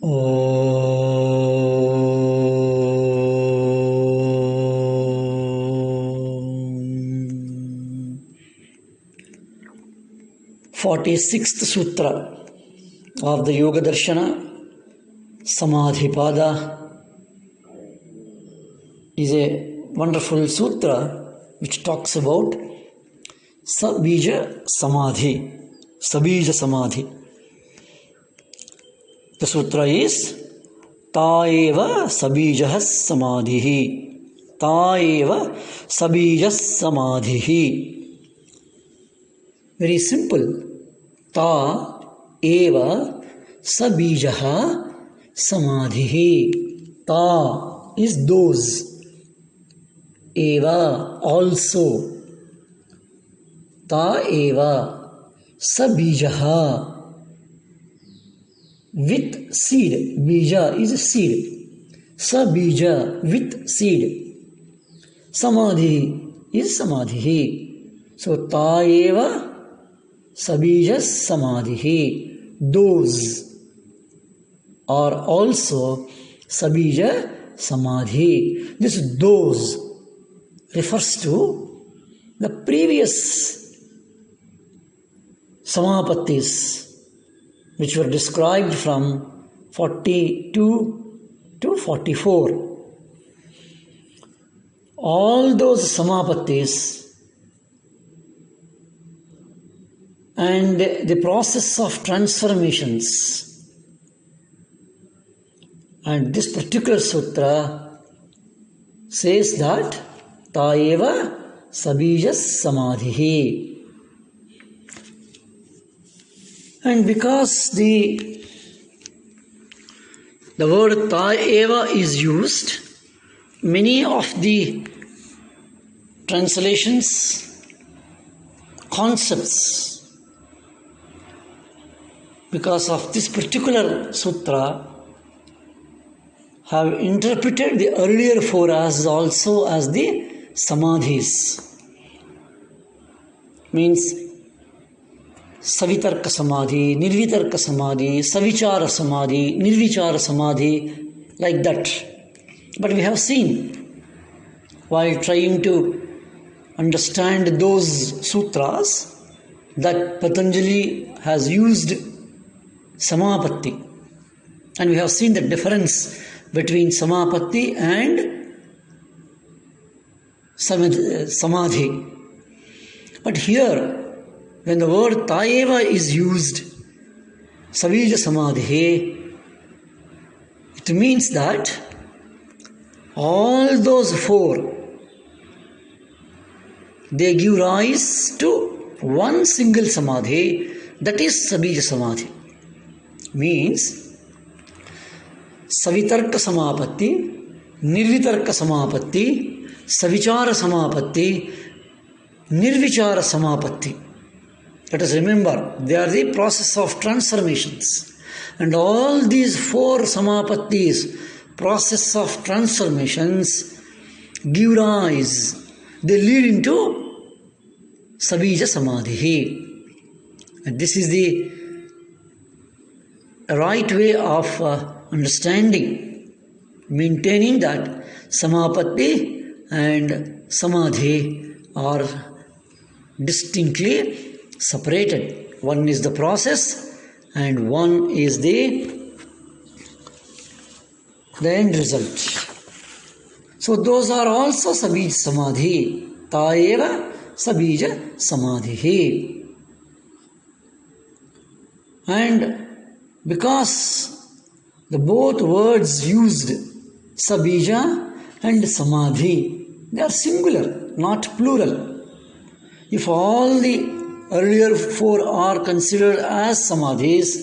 Om. 46th Sutra of the Yoga Darshana, Samadhipada, is a wonderful sutra which talks about Sabija Samadhi. Sabija Samadhi. The sutra is Taeva Sabijah Samadhihi. Taeva Sabijah Samadhihi. Very simple. Ta eva sabijah samadhihi. Ta is those. Eva also. Ta eva sabijah with seed. Bija is a seed. Sabija with seed. Samadhi is samadhihi. So ta eva Sabija Samadhihi. Those are also Sabija Samadhi. This those refers to the previous Samapattis which were described from 42 to 44. All those Samapattis and the process of transformations. And this particular sutra says that Taeva Sabija Samadhihi. And because the word Taeva is used, many of the translations, concepts, because of this particular sutra, have interpreted the earlier four as also as the samadhis. Means Savitarka Samadhi, Nirvitarka Samadhi, Savichara Samadhi, Nirvichara Samadhi, like that. But we have seen, while trying to understand those sutras, that Patanjali has used Samapatti. And we have seen the difference between Samapatti and Samadhi. But here, when the word Taeva is used, Sabija Samadhi, it means that all those four, they give rise to one single Samadhi, that is Sabija Samadhi. Means Savitarka Samapatti, Nirvitarka Samapatti, Savichara Samapatti, Nirvichara Samapatti. Let us remember, they are the process of transformations. And all these four Samapattis, process of transformations, give rise, they lead into Sabija Samadhi. And this is the right way of understanding, maintaining that Samapatti and Samadhi are distinctly separated. One is the process and one is the end result. So those are also Sabija Samadhi. Taeva Sabija Samadhi. And because the both words used, Sabija and Samadhi, they are singular, not plural. If all the earlier four are considered as Samadhis,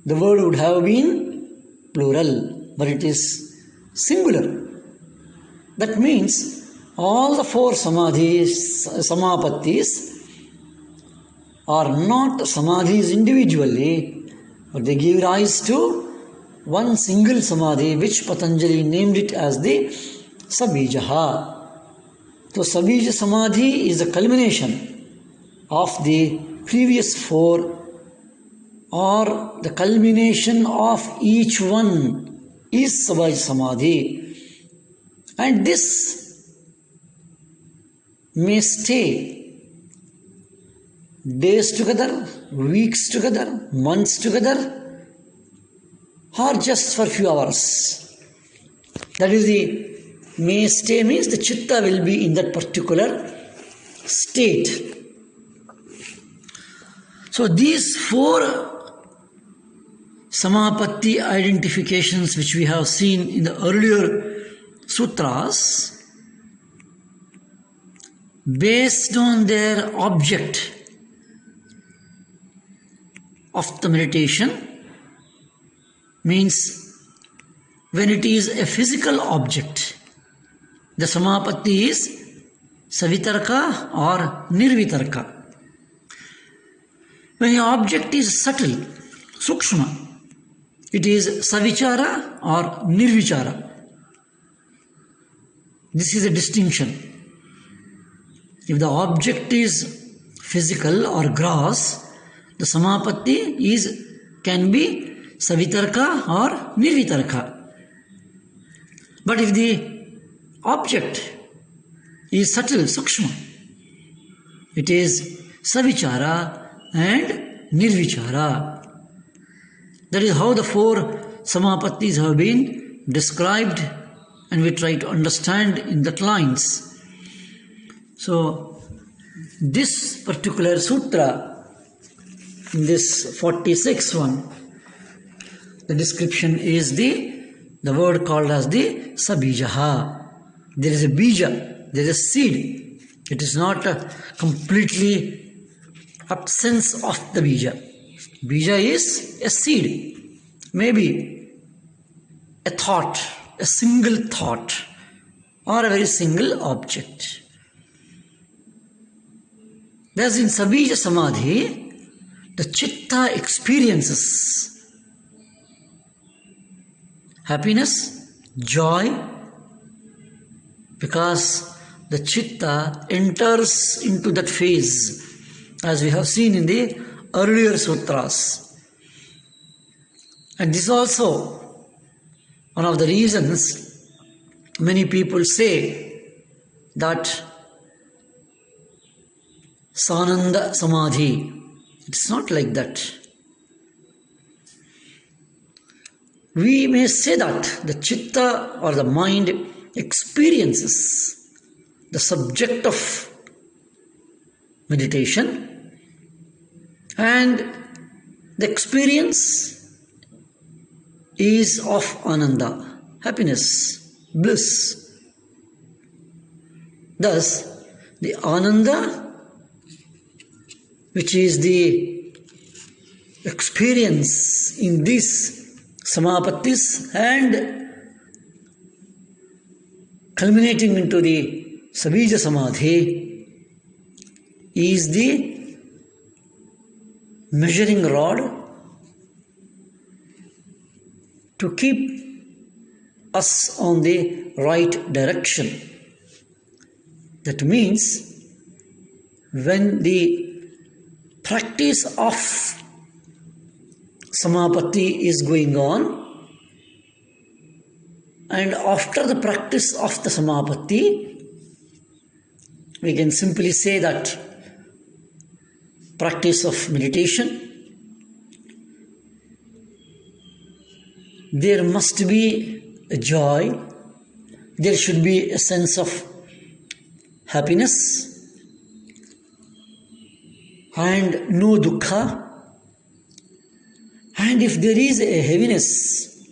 the word would have been plural, but it is singular. That means all the four Samapattis are not Samadhis individually, but they give rise to one single Samadhi, which Patanjali named it as the Sabijaha. So Sabija Samadhi is the culmination of the previous four or the culmination of each one is Sabija Samadhi, and this may stay days together, weeks together, months together, or just for few hours. That is the may stay means the chitta will be in that particular state. So these four Samapatti identifications which we have seen in the earlier sutras, based on their object of the meditation, means when it is a physical object, the Samapatti is Savitarka or Nirvitarka. When the object is subtle, Sukshma, it is Savichara or Nirvichara. This is a distinction. If the object is physical or gross, the Samapatti can be Savitarka or Nirvitarka. But if the object is subtle, Sukshma, it is Savichara and Nirvichara. That is how the four Samapattis have been described, and we try to understand in that lines. So, this particular sutra, in this 46th one, the description is the word called as the Sabijaha. There is a bija, there is a seed. It is not a completely absence of the bija. Bija is a seed, maybe a thought, a single thought, or a very single object. Thus in Sabija Samadhi, the chitta experiences happiness, joy, because the chitta enters into that phase, as we have seen in the earlier sutras. And this is also one of the reasons many people say that Sananda Samadhi. It's not like that. We may say that the chitta or the mind experiences the subject of meditation, and the experience is of Ananda, happiness, bliss. Thus, the Ananda, which is the experience in these Samapattis and culminating into the Sabija Samadhi, is the measuring rod to keep us on the right direction. That means when the practice of Samapatti is going on, and after the practice of the Samapatti, we can simply say that practice of meditation, there must be a joy, there should be a sense of happiness and no dukkha. And if there is a heaviness,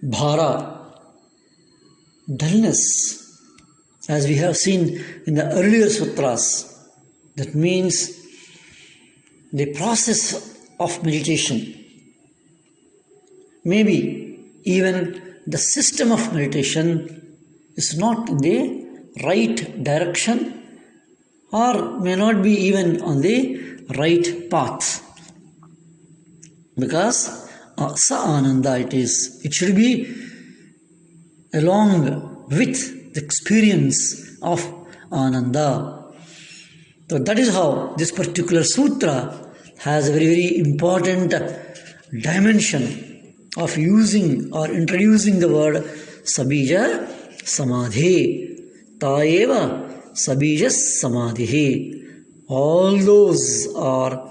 bhara, dullness, as we have seen in the earlier sutras, that means the process of meditation, maybe even the system of meditation is not in the right direction or may not be even on the right path. Because sa ananda it should be along with the experience of ananda. So that is how this particular sutra has a very, very important dimension of using or introducing the word Sabija Samadhi. Taeva Sabija Samadhi. All those are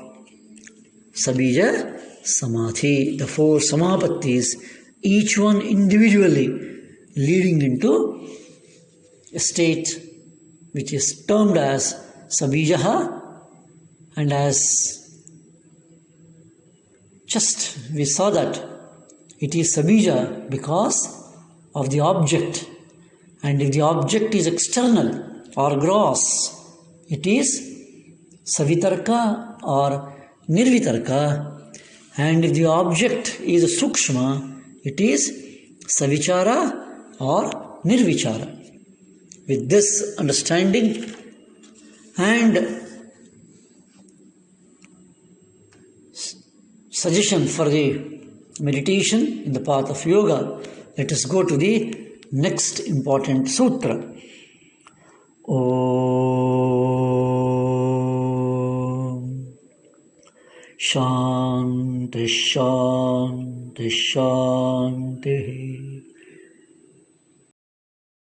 Sabija Samadhi, the four Samapattis, each one individually leading into a state which is termed as Sabijaha, and as just we saw that it is Sabija because of the object, and if the object is external or gross, it is Savitarka or Nirvitarka, and if the object is Sukshma, it is Savichara or Nirvichara. With this understanding and suggestion for the meditation in the path of yoga, let us go to the next important sutra. Om Shanti Shanti Shanti.